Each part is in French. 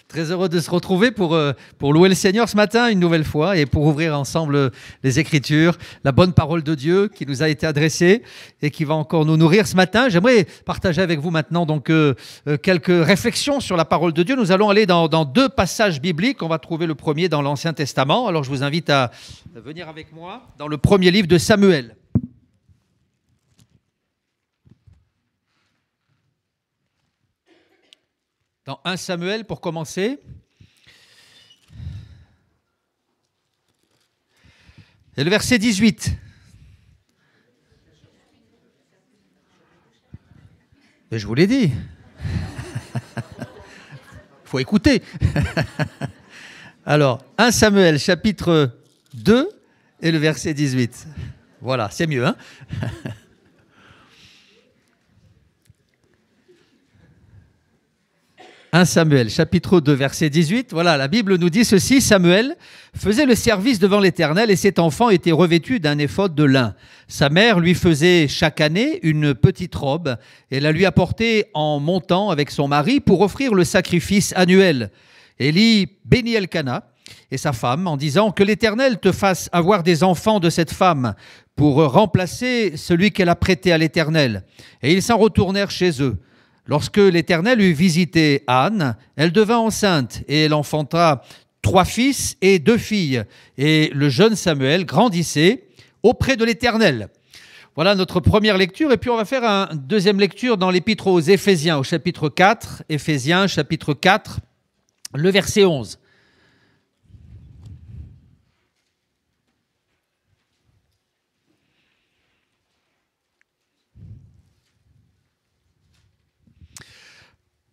Très heureux de se retrouver pour louer le Seigneur ce matin une nouvelle fois et pour ouvrir ensemble les Écritures, la bonne parole de Dieu qui nous a été adressée et qui va encore nous nourrir ce matin. J'aimerais partager avec vous maintenant donc quelques réflexions sur la parole de Dieu. Nous allons aller dans deux passages bibliques. On va trouver le premier dans l'Ancien Testament. Alors je vous invite à venir avec moi dans le premier livre de Samuel. Dans 1 Samuel, pour commencer. Et le verset 18. Mais je vous l'ai dit. Il faut écouter. Alors, 1 Samuel, chapitre 2, et le verset 18. Voilà, c'est mieux, hein? 1 Samuel, chapitre 2, verset 18. Voilà, la Bible nous dit ceci. Samuel faisait le service devant l'Éternel et cet enfant était revêtu d'un éphod de lin. Sa mère lui faisait chaque année une petite robe et la lui apportait en montant avec son mari pour offrir le sacrifice annuel. Élie bénit Elkana et sa femme en disant que l'Éternel te fasse avoir des enfants de cette femme pour remplacer celui qu'elle a prêté à l'Éternel. Et ils s'en retournèrent chez eux. Lorsque l'Éternel eut visité Anne, elle devint enceinte et elle enfanta 3 fils et 2 filles. Et le jeune Samuel grandissait auprès de l'Éternel. Voilà notre première lecture. Et puis on va faire une deuxième lecture dans l'Épître aux Éphésiens, au chapitre 4. Éphésiens, chapitre 4, le verset 11.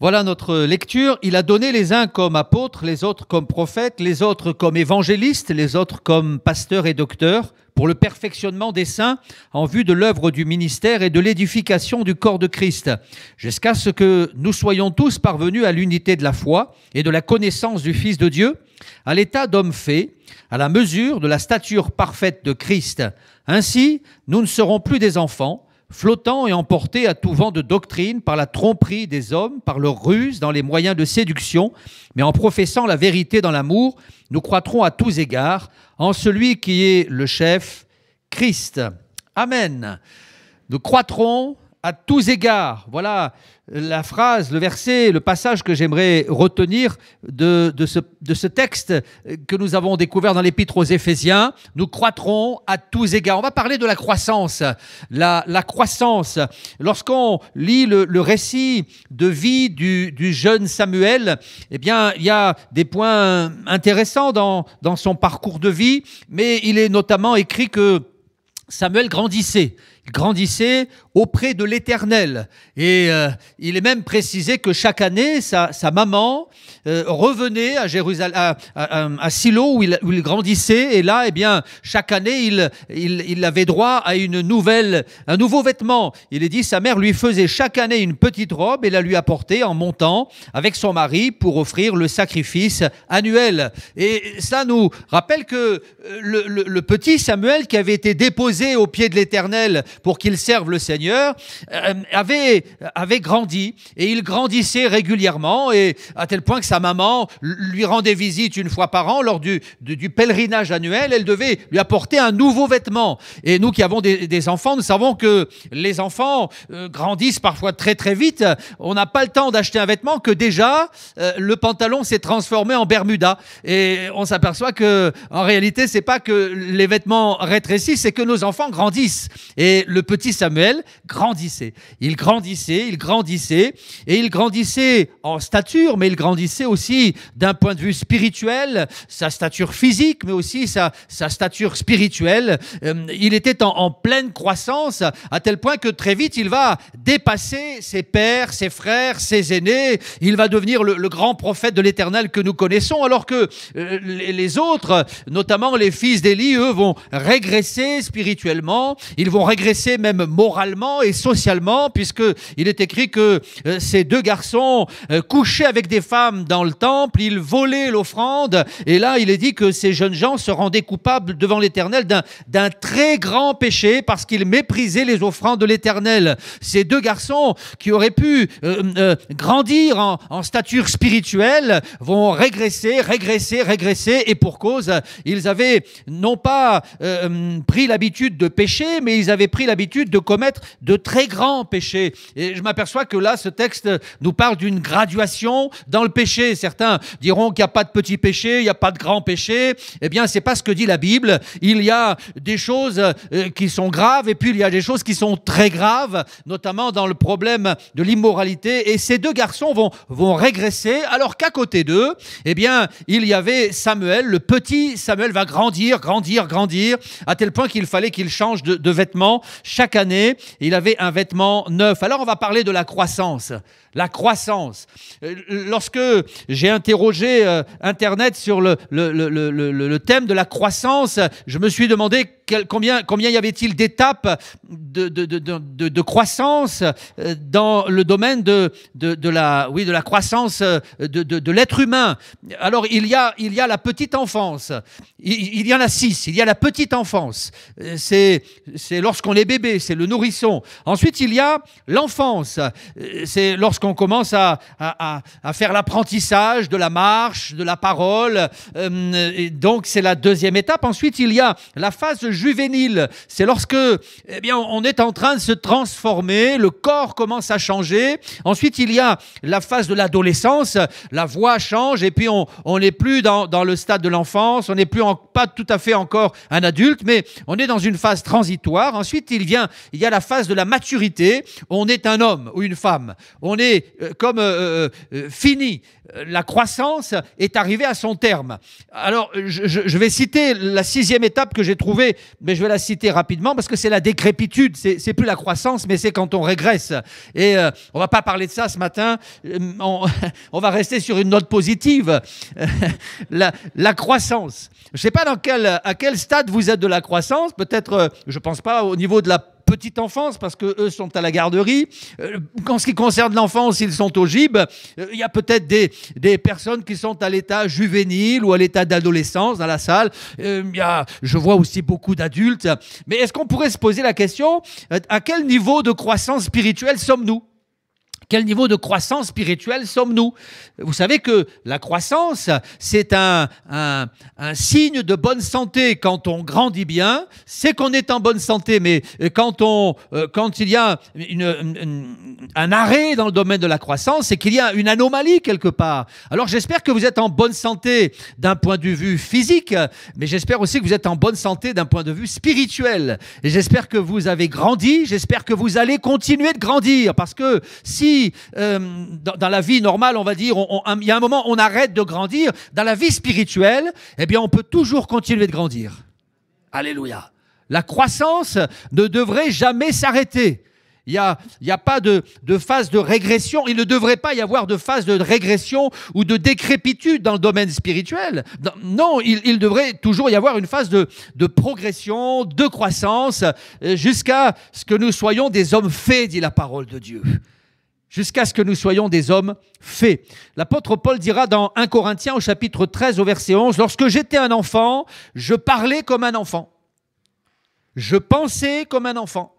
Voilà notre lecture. Il a donné les uns comme apôtres, les autres comme prophètes, les autres comme évangélistes, les autres comme pasteurs et docteurs, pour le perfectionnement des saints en vue de l'œuvre du ministère et de l'édification du corps de Christ, jusqu'à ce que nous soyons tous parvenus à l'unité de la foi et de la connaissance du Fils de Dieu, à l'état d'homme fait, à la mesure de la stature parfaite de Christ. Ainsi, nous ne serons plus des enfants, flottant et emportés à tout vent de doctrine par la tromperie des hommes, par leur ruse dans les moyens de séduction, mais en professant la vérité dans l'amour, nous croîtrons à tous égards en celui qui est le chef, Christ. Amen. Nous croîtrons à tous égards. Voilà la phrase, le verset, le passage que j'aimerais retenir de ce texte que nous avons découvert dans l'Épître aux Éphésiens. Nous croîtrons à tous égards. On va parler de la croissance. La croissance. Lorsqu'on lit le récit de vie du jeune Samuel, eh bien, il y a des points intéressants dans son parcours de vie, mais il est notamment écrit que Samuel grandissait. Il grandissait auprès de l'Éternel. Et il est même précisé que chaque année, sa maman revenait à Jérusalem, à Silo où il grandissait. Et là, eh bien, chaque année, il avait droit à un nouveau vêtement. Il est dit, sa mère lui faisait chaque année une petite robe et la lui apportait en montant avec son mari pour offrir le sacrifice annuel. Et ça nous rappelle que le petit Samuel qui avait été déposé au pied de l'Éternel pour qu'il serve le Seigneur, avait grandi et il grandissait régulièrement et à tel point que sa maman lui rendait visite une fois par an lors du pèlerinage annuel. Elle devait lui apporter un nouveau vêtement. Et nous qui avons des enfants, nous savons que les enfants grandissent parfois très très vite. On n'a pas le temps d'acheter un vêtement que déjà le pantalon s'est transformé en Bermuda. Et on s'aperçoit que en réalité, c'est pas que les vêtements rétrécissent, c'est que nos enfants grandissent. Et le petit Samuel grandissait. Il grandissait, et il grandissait en stature, mais il grandissait aussi d'un point de vue spirituel, sa stature physique, mais aussi sa stature spirituelle. Il était en pleine croissance, à tel point que très vite, il va dépasser ses pères, ses frères, ses aînés. Il va devenir le grand prophète de l'Éternel que nous connaissons, alors que les autres, notamment les fils d'Élie, eux, vont régresser spirituellement. Ils vont régresser régressé même moralement et socialement, puisqu'il est écrit que ces deux garçons couchaient avec des femmes dans le temple, ils volaient l'offrande, et là il est dit que ces jeunes gens se rendaient coupables devant l'Éternel d'un très grand péché, parce qu'ils méprisaient les offrandes de l'Éternel. Ces deux garçons qui auraient pu grandir en stature spirituelle vont régresser, et pour cause, ils avaient non pas pris l'habitude de pécher, mais ils avaient pris l'habitude de commettre de très grands péchés. Et je m'aperçois que là, ce texte nous parle d'une graduation dans le péché. Certains diront qu'il n'y a pas de petits péchés, il n'y a pas de grands péchés. Eh bien, c'est pas ce que dit la Bible. Il y a des choses qui sont graves, et puis il y a des choses qui sont très graves, notamment dans le problème de l'immoralité. Et ces deux garçons vont régresser, alors qu'à côté d'eux, eh bien, il y avait Samuel. Le petit Samuel va grandir, à tel point qu'il fallait qu'il change de vêtements chaque année. Il avait un vêtement neuf. Alors, on va parler de la croissance. La croissance. Lorsque j'ai interrogé Internet sur le thème de la croissance, je me suis demandé combien y avait-il d'étapes de croissance dans le domaine de la croissance de l'être humain. Alors, il y a la petite enfance. Il y en a 6. Il y a la petite enfance. C'est lorsqu'on est bébé, c'est le nourrisson. Ensuite, il y a l'enfance. C'est lorsqu'on commence à faire l'apprentissage de la marche, de la parole. Et donc, c'est la deuxième étape. Ensuite, il y a la phase juvénile. C'est lorsque, eh bien, on est en train de se transformer, le corps commence à changer. Ensuite, il y a la phase de l'adolescence. La voix change, et puis on n'est plus dans le stade de l'enfance, on n'est plus pas tout à fait encore un adulte, mais on est dans une phase transitoire. Ensuite, il y a la phase de la maturité. On est un homme ou une femme. On est fini. La croissance est arrivée à son terme. Alors, je vais citer la 6e étape que j'ai trouvée, mais je vais la citer rapidement parce que c'est la décrépitude. C'est plus la croissance, mais c'est quand on régresse. Et on va pas parler de ça ce matin. On va rester sur une note positive. La croissance. Je sais pas à quel stade vous êtes de la croissance. Peut-être, je pense pas au niveau de la petite enfance, parce qu'eux sont à la garderie. En ce qui concerne l'enfance, ils sont au gîte. Il y a peut-être des personnes qui sont à l'état juvénile ou à l'état d'adolescence dans la salle. Je vois aussi beaucoup d'adultes. Mais est-ce qu'on pourrait se poser la question, à quel niveau de croissance spirituelle sommes-nous ? Quel niveau de croissance spirituelle sommes-nous? Vous savez que la croissance, c'est un signe de bonne santé. Quand on grandit bien, c'est qu'on est en bonne santé. Mais quand il y a un arrêt dans le domaine de la croissance, c'est qu'il y a une anomalie quelque part. Alors j'espère que vous êtes en bonne santé d'un point de vue physique, mais j'espère aussi que vous êtes en bonne santé d'un point de vue spirituel. Et j'espère que vous avez grandi, j'espère que vous allez continuer de grandir, parce que si dans la vie normale, on va dire, il y a un moment on arrête de grandir, dans la vie spirituelle, eh bien on peut toujours continuer de grandir. Alléluia. La croissance ne devrait jamais s'arrêter. Il n'y a pas de phase de régression. Il ne devrait pas y avoir de phase de régression ou de décrépitude dans le domaine spirituel. Non, il devrait toujours y avoir une phase de progression, de croissance, jusqu'à ce que nous soyons des hommes faits, dit la parole de Dieu. Jusqu'à ce que nous soyons des hommes faits. L'apôtre Paul dira dans 1 Corinthiens au chapitre 13 au verset 11, « Lorsque j'étais un enfant, je parlais comme un enfant. Je pensais comme un enfant.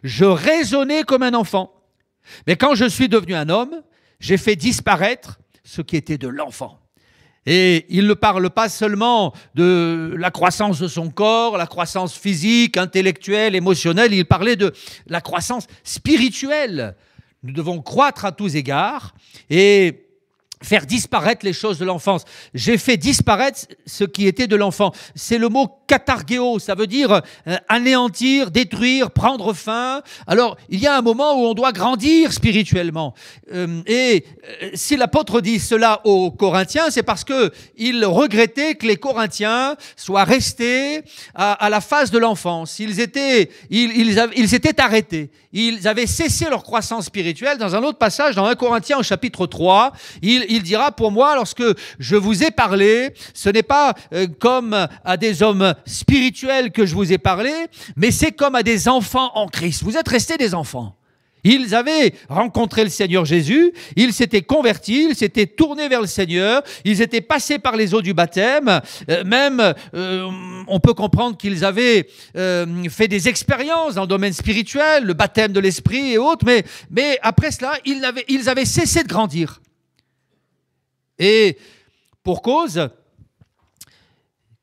Je raisonnais comme un enfant. Mais quand je suis devenu un homme, j'ai fait disparaître ce qui était de l'enfant. » Et il ne parle pas seulement de la croissance de son corps, la croissance physique, intellectuelle, émotionnelle, il parlait de la croissance spirituelle. Nous devons croître à tous égards et faire disparaître les choses de l'enfance. J'ai fait disparaître ce qui était de l'enfant. C'est le mot katargeo, ça veut dire anéantir, détruire, prendre fin. Alors, il y a un moment où on doit grandir spirituellement. Et si l'apôtre dit cela aux Corinthiens, c'est parce qu'il regrettait que les Corinthiens soient restés à la phase de l'enfance. Ils s'étaient arrêtés. Ils avaient cessé leur croissance spirituelle. Dans un autre passage, dans 1 Corinthiens au chapitre 3, il il dira, pour moi, lorsque je vous ai parlé, ce n'est pas comme à des hommes spirituels que je vous ai parlé, mais c'est comme à des enfants en Christ. Vous êtes restés des enfants. Ils avaient rencontré le Seigneur Jésus, ils s'étaient convertis, ils s'étaient tournés vers le Seigneur, ils étaient passés par les eaux du baptême, on peut comprendre qu'ils avaient fait des expériences dans le domaine spirituel, le baptême de l'Esprit et autres, mais après cela, ils avaient cessé de grandir. Et pour cause,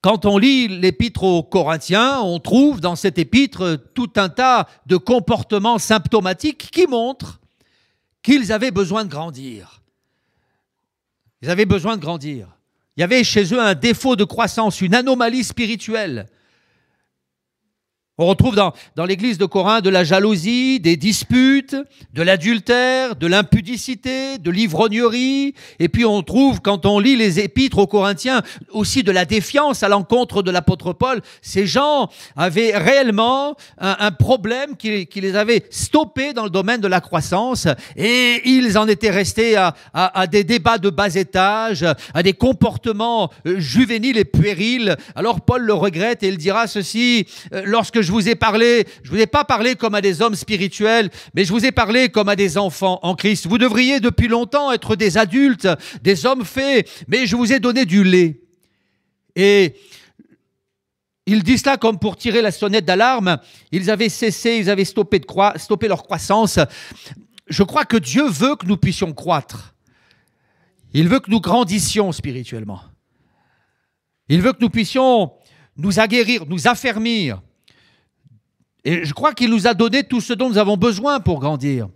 quand on lit l'épître aux Corinthiens, on trouve dans cette épître tout un tas de comportements symptomatiques qui montrent qu'ils avaient besoin de grandir. Ils avaient besoin de grandir. Il y avait chez eux un défaut de croissance, une anomalie spirituelle. On retrouve dans l'église de Corinthe de la jalousie, des disputes, de l'adultère, de l'impudicité, de l'ivrognerie. Et puis on trouve, quand on lit les épîtres aux Corinthiens, aussi de la défiance à l'encontre de l'apôtre Paul. Ces gens avaient réellement un problème qui les avait stoppés dans le domaine de la croissance. Et ils en étaient restés à des débats de bas étage, à des comportements juvéniles et puérils. Alors Paul le regrette et il dira ceci, lorsque je vous ai parlé, je vous ai pas parlé comme à des hommes spirituels, mais je vous ai parlé comme à des enfants en Christ. Vous devriez depuis longtemps être des adultes, des hommes faits, mais je vous ai donné du lait. Et il dit cela comme pour tirer la sonnette d'alarme. Ils avaient cessé, ils avaient stoppé leur croissance. Je crois que Dieu veut que nous puissions croître. Il veut que nous grandissions spirituellement. Il veut que nous puissions nous aguerrir, nous affermir. Et je crois qu'il nous a donné tout ce dont nous avons besoin pour grandir.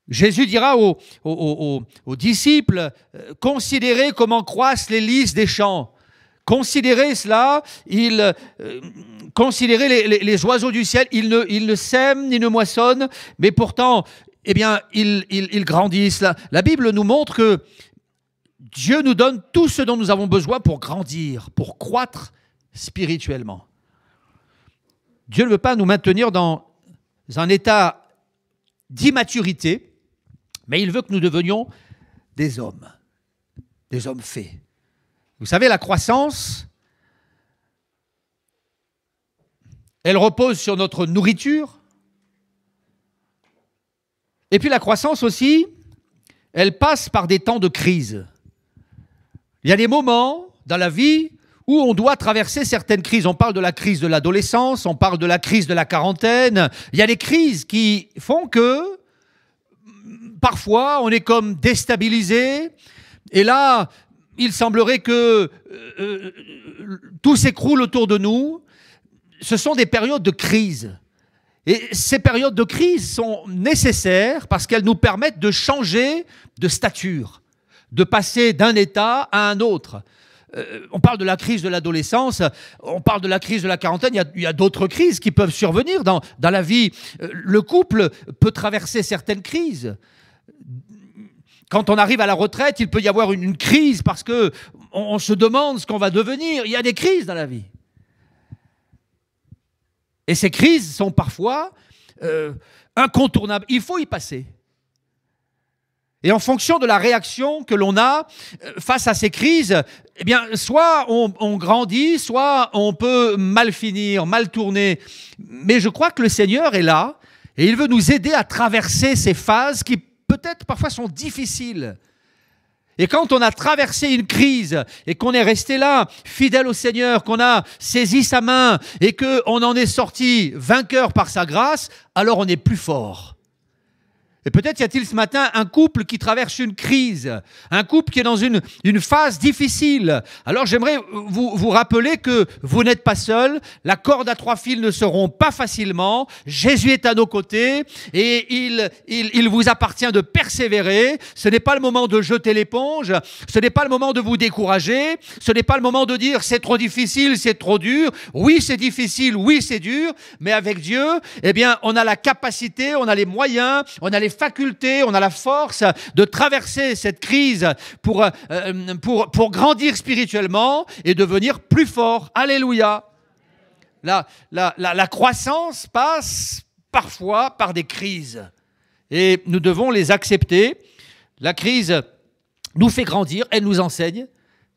Jésus dira aux disciples, considérez comment croissent les lys des champs. Considérez cela, considérez les oiseaux du ciel, ils ne sèment ni ne moissonnent, mais pourtant, eh bien, ils grandissent. La Bible nous montre que Dieu nous donne tout ce dont nous avons besoin pour grandir, pour croître spirituellement. Dieu ne veut pas nous maintenir dans un état d'immaturité, mais il veut que nous devenions des hommes faits. Vous savez, la croissance, elle repose sur notre nourriture. Et puis la croissance aussi, elle passe par des temps de crise. Il y a des moments dans la vie où on doit traverser certaines crises. On parle de la crise de l'adolescence, on parle de la crise de la quarantaine. Il y a des crises qui font que parfois on est comme déstabilisé. Et là, il semblerait que tout s'écroule autour de nous. Ce sont des périodes de crise. Et ces périodes de crise sont nécessaires parce qu'elles nous permettent de changer de stature, de passer d'un état à un autre. On parle de la crise de l'adolescence, on parle de la crise de la quarantaine, il y a d'autres crises qui peuvent survenir dans la vie. Le couple peut traverser certaines crises. Quand on arrive à la retraite, il peut y avoir une crise parce qu'on se demande ce qu'on va devenir. Il y a des crises dans la vie. Et ces crises sont parfois incontournables. Il faut y passer. Et en fonction de la réaction que l'on a face à ces crises, eh bien, soit on grandit, soit on peut mal finir, mal tourner. Mais je crois que le Seigneur est là et il veut nous aider à traverser ces phases qui peut-être parfois sont difficiles. Et quand on a traversé une crise et qu'on est resté là, fidèle au Seigneur, qu'on a saisi sa main et qu'on en est sorti vainqueur par sa grâce, alors on est plus fort. Et peut-être y a-t-il ce matin un couple qui traverse une crise, un couple qui est dans une phase difficile. Alors j'aimerais vous rappeler que vous n'êtes pas seul, la corde à 3 fils ne se rompt pas facilement, Jésus est à nos côtés et il vous appartient de persévérer. Ce n'est pas le moment de jeter l'éponge, ce n'est pas le moment de vous décourager, ce n'est pas le moment de dire c'est trop difficile, c'est trop dur. Oui, c'est difficile, oui, c'est dur, mais avec Dieu, eh bien, on a la capacité, on a les moyens, on a les facultés, on a la force de traverser cette crise pour grandir spirituellement et devenir plus fort. Alléluia. La croissance passe parfois par des crises et nous devons les accepter. La crise nous fait grandir, elle nous enseigne,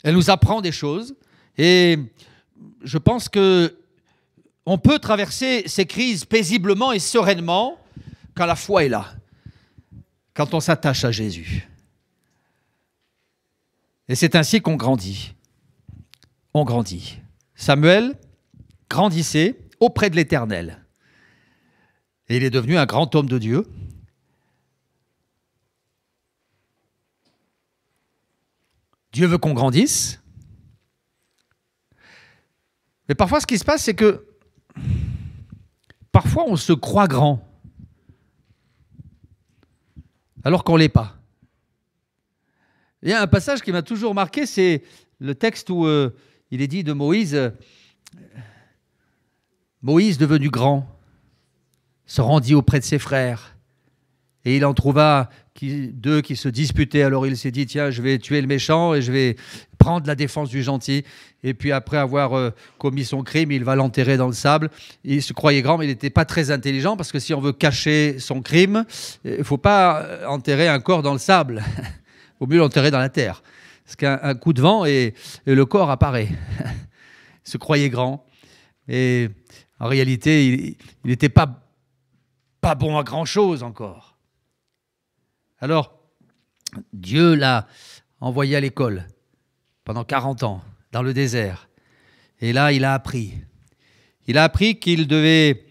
elle nous apprend des choses. Et je pense que on peut traverser ces crises paisiblement et sereinement quand la foi est là, quand on s'attache à Jésus. Et c'est ainsi qu'on grandit. On grandit. Samuel grandissait auprès de l'Éternel. Et il est devenu un grand homme de Dieu. Dieu veut qu'on grandisse. Mais parfois, ce qui se passe, c'est que parfois, on se croit grand, alors qu'on ne l'est pas. Il y a un passage qui m'a toujours marqué, c'est le texte où il est dit de Moïse, Moïse devenu grand, se rendit auprès de ses frères, et il en trouva deux qui se disputaient. Alors il s'est dit, tiens, je vais tuer le méchant et je vais prendre la défense du gentil. Et puis après avoir commis son crime, il va l'enterrer dans le sable. Il se croyait grand, mais il n'était pas très intelligent, parce que si on veut cacher son crime, il ne faut pas enterrer un corps dans le sable. Il vaut mieux l'enterrer dans la terre. Parce qu'un coup de vent et le corps apparaît. Il se croyait grand. Et en réalité, il n'était pas bon à grand-chose encore. Alors, Dieu l'a envoyé à l'école pendant 40 ans, dans le désert. Et là, il a appris. Il a appris qu'il devait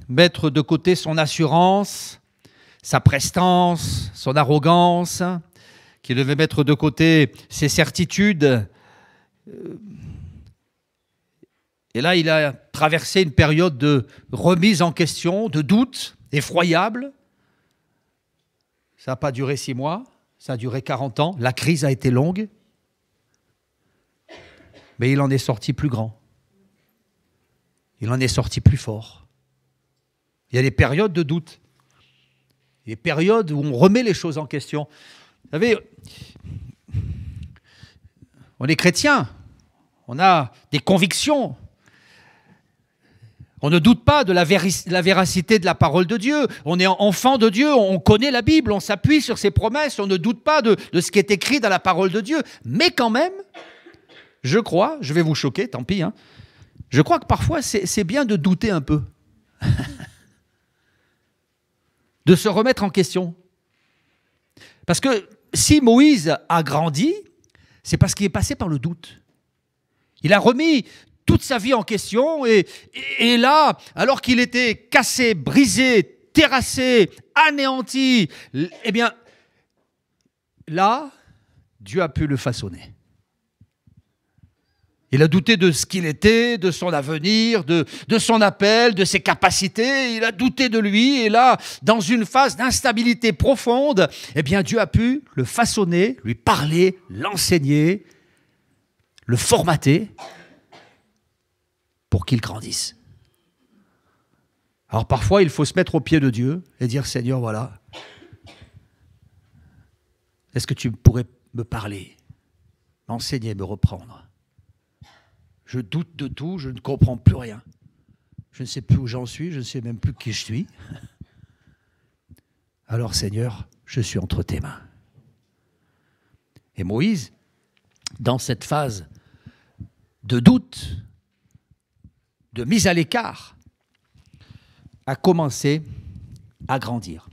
mettre de côté son assurance, sa prestance, son arrogance, qu'il devait mettre de côté ses certitudes. Et là, il a traversé une période de remise en question, de doute effroyable. Ça n'a pas duré 6 mois, ça a duré 40 ans. La crise a été longue, mais il en est sorti plus grand. Il en est sorti plus fort. Il y a des périodes de doute, des périodes où on remet les choses en question. Vous savez, on est chrétien, on a des convictions. On ne doute pas de la véracité de la parole de Dieu. On est enfant de Dieu, on connaît la Bible, on s'appuie sur ses promesses, on ne doute pas de ce qui est écrit dans la parole de Dieu. Mais quand même, je crois, je vais vous choquer, tant pis, je crois que parfois c'est bien de douter un peu. De se remettre en question. Parce que si Moïse a grandi, c'est parce qu'il est passé par le doute. Il a remis toute sa vie en question, et là, alors qu'il était cassé, brisé, terrassé, anéanti, eh bien, là, Dieu a pu le façonner. Il a douté de ce qu'il était, de son avenir, de son appel, de ses capacités. Il a douté de lui, et là, dans une phase d'instabilité profonde, eh bien, Dieu a pu le façonner, lui parler, l'enseigner, le formater, pour qu'il grandisse. Alors parfois, il faut se mettre au pied de Dieu et dire, Seigneur, voilà, est-ce que tu pourrais me parler, m'enseigner, me reprendre? Je doute de tout, je ne comprends plus rien. Je ne sais plus où j'en suis, je ne sais même plus qui je suis. Alors Seigneur, je suis entre tes mains. Et Moïse, dans cette phase de doute, de mise à l'écart, a commencé à grandir.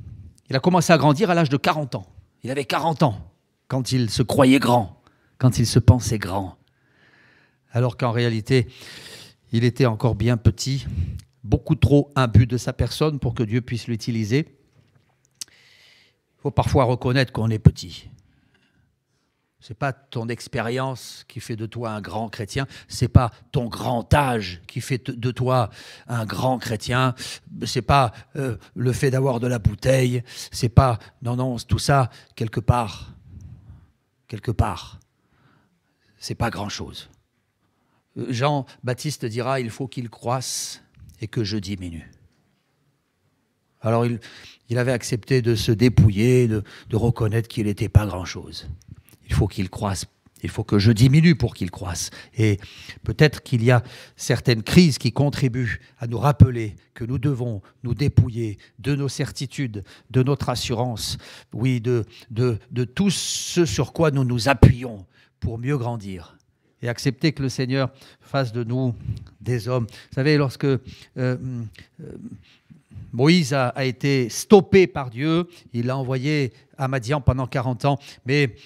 Il a commencé à grandir à l'âge de 40 ans. Il avait 40 ans quand il se croyait grand, quand il se pensait grand. Alors qu'en réalité, il était encore bien petit, beaucoup trop imbu de sa personne pour que Dieu puisse l'utiliser. Il faut parfois reconnaître qu'on est petit. Ce n'est pas ton expérience qui fait de toi un grand chrétien. Ce n'est pas ton grand âge qui fait de toi un grand chrétien. Ce n'est pas le fait d'avoir de la bouteille. C'est pas... Non, tout ça, quelque part, c'est pas grand-chose. Jean-Baptiste dira, il faut qu'il croisse et que je diminue. Alors il avait accepté de se dépouiller, de reconnaître qu'il n'était pas grand-chose. Il faut qu'il croisse Il faut que je diminue pour qu'il croisse. Et peut-être qu'il y a certaines crises qui contribuent à nous rappeler que nous devons nous dépouiller de nos certitudes, de notre assurance, oui, de tout ce sur quoi nous nous appuyons pour mieux grandir. Et accepter que le Seigneur fasse de nous des hommes. Vous savez, lorsque Moïse a été stoppé par Dieu, il l'a envoyé à Madian pendant 40 ans, mais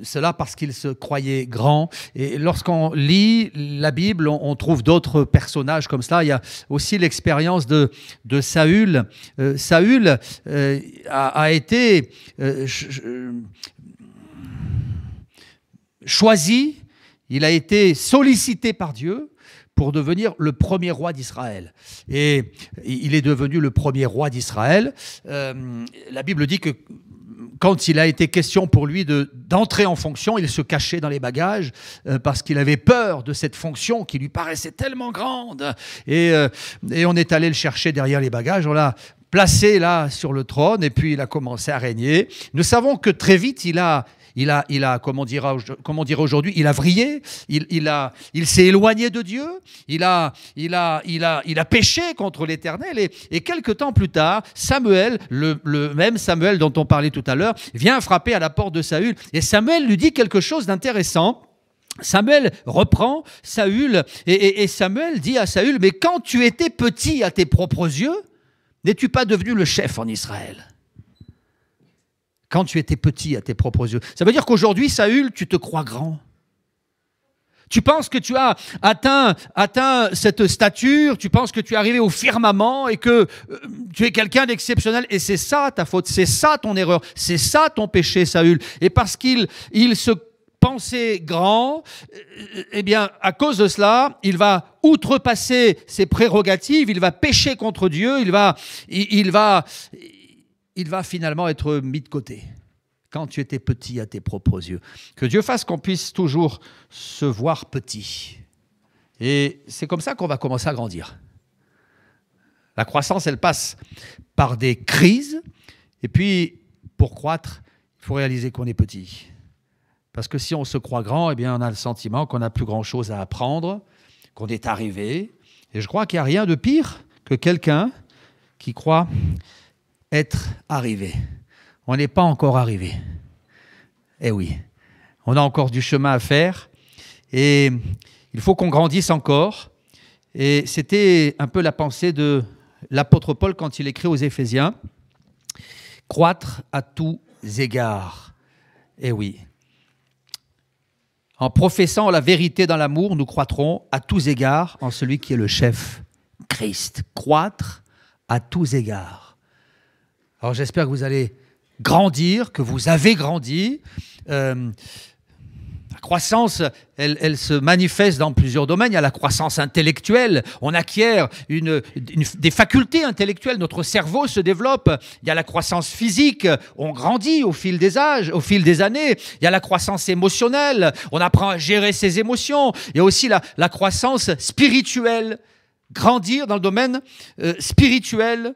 cela parce qu'il se croyait grand. Et lorsqu'on lit la Bible, on trouve d'autres personnages comme cela. Il y a aussi l'expérience de Saül. Saül a été choisi, il a été sollicité par Dieu pour devenir le premier roi d'Israël. Et il est devenu le premier roi d'Israël. La Bible dit que quand il a été question pour lui d'entrer en fonction, il se cachait dans les bagages parce qu'il avait peur de cette fonction qui lui paraissait tellement grande. Et on est allé le chercher derrière les bagages, on l'a placé là sur le trône et puis il a commencé à régner. Nous savons que très vite il a, comment dire aujourd'hui, il a vrillé, il s'est éloigné de Dieu, il a péché contre l'Éternel et quelque temps plus tard, Samuel, le même Samuel dont on parlait tout à l'heure, vient frapper à la porte de Saül et Samuel lui dit quelque chose d'intéressant. Samuel reprend Saül et Samuel dit à Saül, mais quand tu étais petit à tes propres yeux, n'es-tu pas devenu le chef en Israël ? Quand tu étais petit à tes propres yeux. Ça veut dire qu'aujourd'hui, Saül, tu te crois grand. Tu penses que tu as atteint cette stature, tu penses que tu es arrivé au firmament et que tu es quelqu'un d'exceptionnel. Et c'est ça ta faute, c'est ça ton erreur, c'est ça ton péché, Saül. Et parce qu'il se pensait grand, eh bien, à cause de cela, il va outrepasser ses prérogatives, il va pécher contre Dieu, il va finalement être mis de côté. Quand tu étais petit à tes propres yeux. Que Dieu fasse qu'on puisse toujours se voir petit. Et c'est comme ça qu'on va commencer à grandir. La croissance, elle passe par des crises. Et puis, pour croître, il faut réaliser qu'on est petit. Parce que si on se croit grand, eh bien, on a le sentiment qu'on n'a plus grand-chose à apprendre, qu'on est arrivé. Et je crois qu'il n'y a rien de pire que quelqu'un qui croit être arrivé. On n'est pas encore arrivé. Eh oui, on a encore du chemin à faire et il faut qu'on grandisse encore. Et c'était un peu la pensée de l'apôtre Paul quand il écrit aux Éphésiens. Croître à tous égards. Eh oui. En professant la vérité dans l'amour, nous croîtrons à tous égards en celui qui est le chef, Christ. Croître à tous égards. Alors j'espère que vous allez grandir, que vous avez grandi. La croissance, elle se manifeste dans plusieurs domaines. Il y a la croissance intellectuelle. On acquiert des facultés intellectuelles. Notre cerveau se développe. Il y a la croissance physique. On grandit au fil des âges, au fil des années. Il y a la croissance émotionnelle. On apprend à gérer ses émotions. Il y a aussi la croissance spirituelle. Grandir dans le domaine spirituel.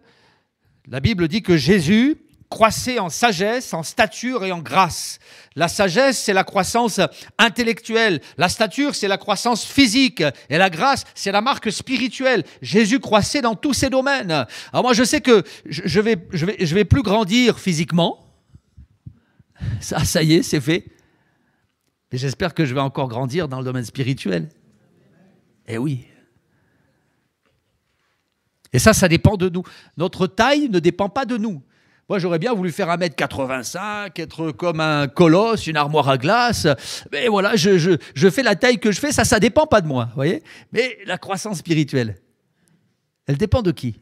La Bible dit que Jésus croissait en sagesse, en stature et en grâce. La sagesse, c'est la croissance intellectuelle. La stature, c'est la croissance physique. Et la grâce, c'est la marque spirituelle. Jésus croissait dans tous ces domaines. Alors moi, je sais que je vais plus grandir physiquement. Ça y est, c'est fait. Mais j'espère que je vais encore grandir dans le domaine spirituel. Eh oui. Et ça dépend de nous. Notre taille ne dépend pas de nous. Moi, j'aurais bien voulu faire 1m85, être comme un colosse, une armoire à glace. Mais voilà, je fais la taille que je fais, ça dépend pas de moi, vous voyez. Mais la croissance spirituelle, elle dépend de qui?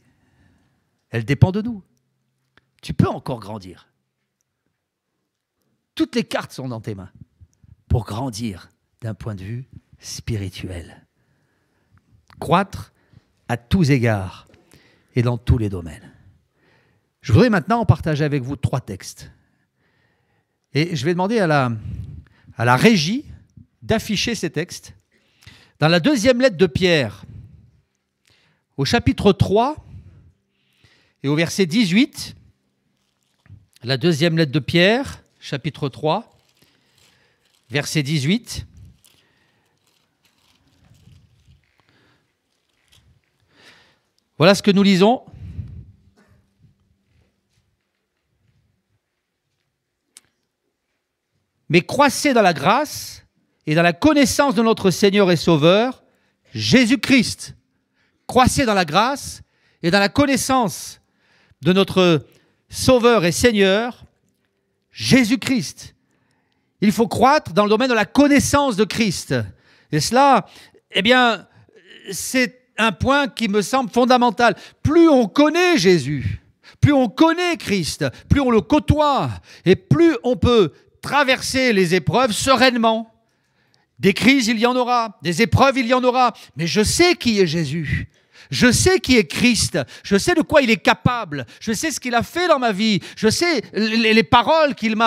Elle dépend de nous. Tu peux encore grandir. Toutes les cartes sont dans tes mains pour grandir d'un point de vue spirituel. Croître à tous égards et dans tous les domaines. Je voudrais maintenant partager avec vous 3 textes. Et je vais demander à la régie d'afficher ces textes. Dans la 2e lettre de Pierre, au chapitre 3 et au verset 18, la 2e lettre de Pierre, chapitre 3, verset 18. Voilà ce que nous lisons. Mais croissez dans la grâce et dans la connaissance de notre Seigneur et Sauveur, Jésus-Christ. Croissez dans la grâce et dans la connaissance de notre Sauveur et Seigneur, Jésus-Christ. Il faut croître dans le domaine de la connaissance de Christ. Et cela, eh bien, c'est un point qui me semble fondamental. Plus on connaît Jésus, plus on connaît Christ, plus on le côtoie, et plus on peut traverser les épreuves sereinement. Des crises, il y en aura. Des épreuves, il y en aura. Mais je sais qui est Jésus. Je sais qui est Christ. Je sais de quoi il est capable. Je sais ce qu'il a fait dans ma vie. Je sais les paroles qu'il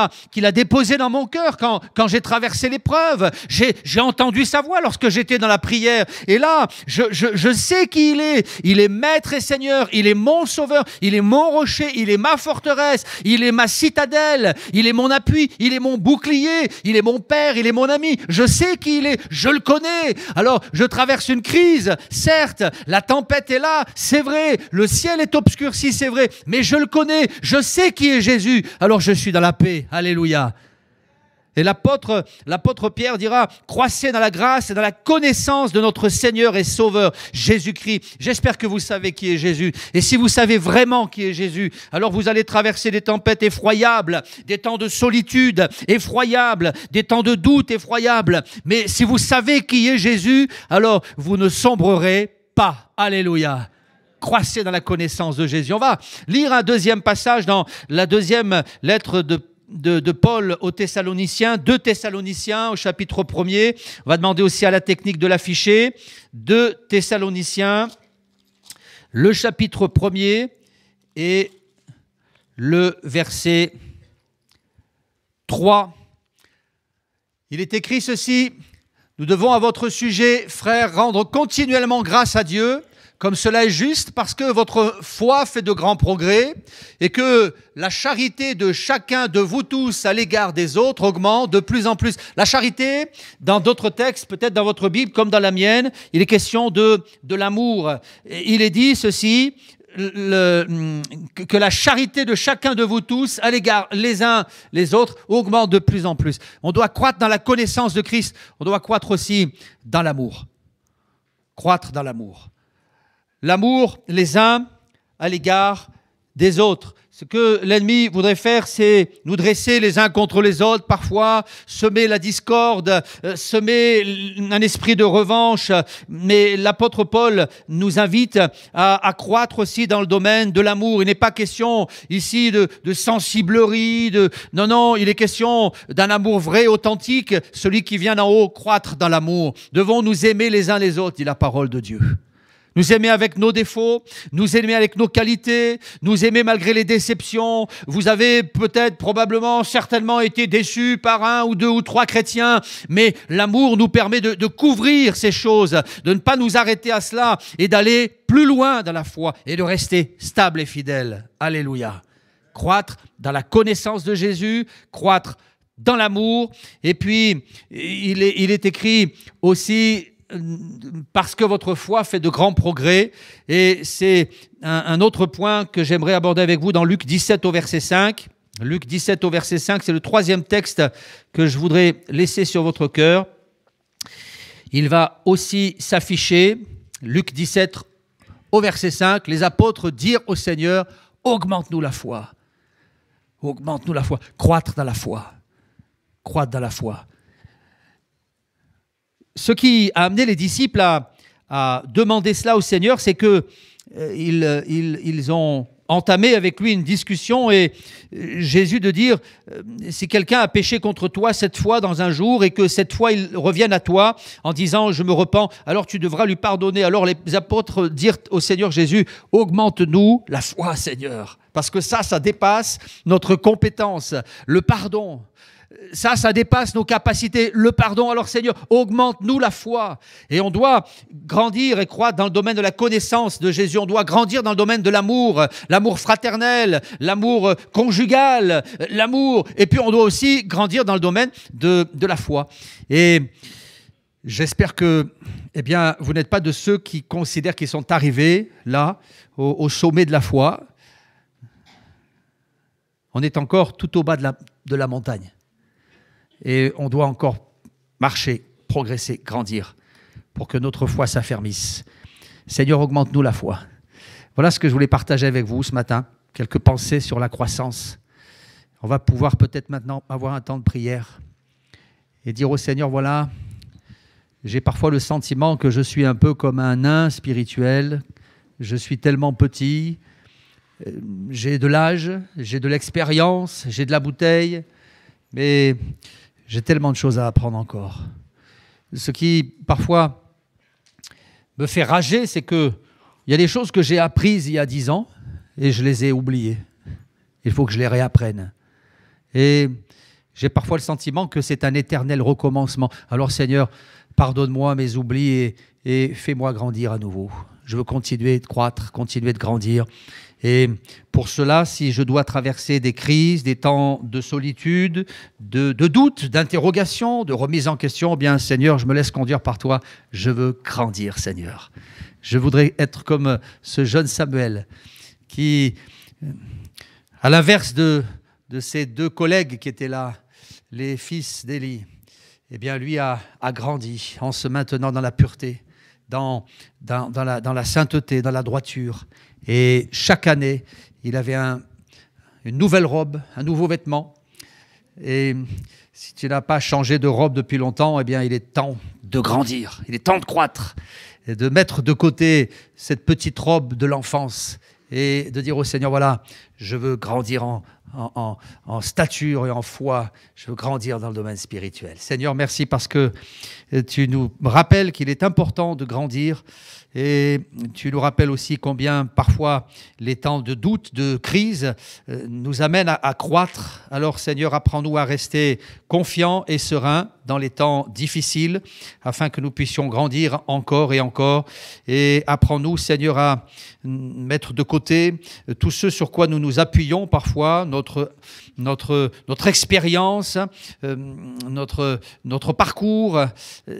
a déposées dans mon cœur quand j'ai traversé l'épreuve. J'ai entendu sa voix lorsque j'étais dans la prière. Et là, je sais qui il est. Il est Maître et Seigneur. Il est mon Sauveur. Il est mon rocher. Il est ma forteresse. Il est ma citadelle. Il est mon appui. Il est mon bouclier. Il est mon Père. Il est mon ami. Je sais qui il est. Je le connais. Alors, je traverse une crise. Certes, la tempête est là, c'est vrai, le ciel est obscurci, c'est vrai, mais je le connais, je sais qui est Jésus, alors je suis dans la paix, alléluia. Et l'apôtre Pierre dira, croissez dans la grâce et dans la connaissance de notre Seigneur et Sauveur, Jésus-Christ. J'espère que vous savez qui est Jésus. Et si vous savez vraiment qui est Jésus, alors vous allez traverser des tempêtes effroyables, des temps de solitude effroyables, des temps de doute effroyables. Mais si vous savez qui est Jésus, alors vous ne sombrerez pas. Alléluia. Croissez dans la connaissance de Jésus. On va lire un deuxième passage dans la deuxième lettre de Paul aux Thessaloniciens, 2 Thessaloniciens au chapitre 1er. On va demander aussi à la technique de l'afficher. 2 Thessaloniciens, le chapitre 1er et le verset 3. Il est écrit ceci: nous devons à votre sujet, frères, rendre continuellement grâce à Dieu, comme cela est juste, parce que votre foi fait de grands progrès et que la charité de chacun de vous tous à l'égard des autres augmente de plus en plus. La charité, dans d'autres textes, peut-être dans votre Bible comme dans la mienne, il est question de l'amour. Il est dit ceci, que la charité de chacun de vous tous à l'égard les uns les autres augmente de plus en plus. On doit croître dans la connaissance de Christ. On doit croître aussi dans l'amour. Croître dans l'amour. L'amour les uns à l'égard des autres. Ce que l'ennemi voudrait faire, c'est nous dresser les uns contre les autres, parfois semer la discorde, semer un esprit de revanche. Mais l'apôtre Paul nous invite à croître aussi dans le domaine de l'amour. Il n'est pas question ici de sensiblerie, non, il est question d'un amour vrai, authentique, celui qui vient d'en haut, croître dans l'amour. Devons nous aimer les uns les autres, dit la parole de Dieu. Nous aimer avec nos défauts, nous aimer avec nos qualités, nous aimer malgré les déceptions. Vous avez peut-être, probablement, certainement été déçus par 1 ou 2 ou 3 chrétiens, mais l'amour nous permet de couvrir ces choses, de ne pas nous arrêter à cela et d'aller plus loin dans la foi et de rester stable et fidèle. Alléluia. Croître dans la connaissance de Jésus, croître dans l'amour. Et puis, il est écrit aussi, parce que votre foi fait de grands progrès. Et c'est un autre point que j'aimerais aborder avec vous dans Luc 17 au verset 5. Luc 17 au verset 5, c'est le 3e texte que je voudrais laisser sur votre cœur. Il va aussi s'afficher, Luc 17 au verset 5, les apôtres dirent au Seigneur, augmente-nous la foi. Augmente-nous la foi. Croître dans la foi. Croître dans la foi. Ce qui a amené les disciples à demander cela au Seigneur, c'est que ils ont entamé avec lui une discussion et Jésus de dire si quelqu'un a péché contre toi cette fois dans un jour et que cette fois il revienne à toi en disant je me repens, alors tu devras lui pardonner. Alors les apôtres dirent au Seigneur Jésus, augmente-nous la foi, Seigneur, parce que ça dépasse notre compétence, le pardon. ça dépasse nos capacités. Le pardon, alors Seigneur, augmente-nous la foi. Et on doit grandir et croître dans le domaine de la connaissance de Jésus. On doit grandir dans le domaine de l'amour, l'amour fraternel, l'amour conjugal, l'amour. Et puis on doit aussi grandir dans le domaine de la foi. Et j'espère que, vous n'êtes pas de ceux qui considèrent qu'ils sont arrivés là, au sommet de la foi. On est encore tout au bas de la montagne. Et on doit encore marcher, progresser, grandir pour que notre foi s'affermisse. Seigneur, augmente-nous la foi. Voilà ce que je voulais partager avec vous ce matin. Quelques pensées sur la croissance. On va pouvoir peut-être maintenant avoir un temps de prière et dire au Seigneur, voilà, j'ai parfois le sentiment que je suis un peu comme un nain spirituel. Je suis tellement petit. J'ai de l'âge, j'ai de l'expérience, j'ai de la bouteille, mais j'ai tellement de choses à apprendre encore. Ce qui, parfois, me fait rager, c'est qu'il y a des choses que j'ai apprises il y a 10 ans et je les ai oubliées. Il faut que je les réapprenne. Et j'ai parfois le sentiment que c'est un éternel recommencement. Alors, Seigneur, pardonne-moi mes oublis et fais-moi grandir à nouveau. Je veux continuer de croître, continuer de grandir. Et pour cela, si je dois traverser des crises, des temps de solitude, de doute, d'interrogation, de remise en question, eh bien, Seigneur, je me laisse conduire par toi. Je veux grandir, Seigneur. Je voudrais être comme ce jeune Samuel qui, à l'inverse de ses 2 collègues qui étaient là, les fils d'Élie, eh bien, lui a grandi en se maintenant dans la pureté, dans la sainteté, dans la droiture. Et chaque année, il avait une nouvelle robe, un nouveau vêtement. Et si tu n'as pas changé de robe depuis longtemps, eh bien, il est temps de grandir, il est temps de croître, et de mettre de côté cette petite robe de l'enfance et de dire au Seigneur, voilà, je veux grandir en stature et en foi, je veux grandir dans le domaine spirituel. Seigneur, merci parce que tu nous rappelles qu'il est important de grandir et tu nous rappelles aussi combien parfois les temps de doute, de crise nous amènent à croître. Alors Seigneur, apprends-nous à rester confiants et sereins dans les temps difficiles afin que nous puissions grandir encore et encore. Et apprends-nous, Seigneur, à mettre de côté tout ce sur quoi nous nous appuyons parfois, notre expérience, notre parcours.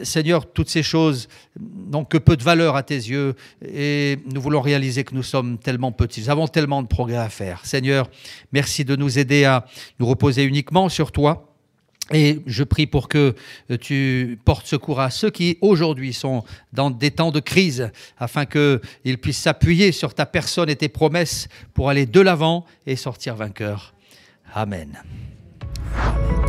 Seigneur, toutes ces choses n'ont que peu de valeur à tes yeux et nous voulons réaliser que nous sommes tellement petits. Nous avons tellement de progrès à faire. Seigneur, merci de nous aider à nous reposer uniquement sur toi. Et je prie pour que tu portes secours à ceux qui aujourd'hui sont dans des temps de crise afin qu'ils puissent s'appuyer sur ta personne et tes promesses pour aller de l'avant et sortir vainqueurs. Amen. Amen.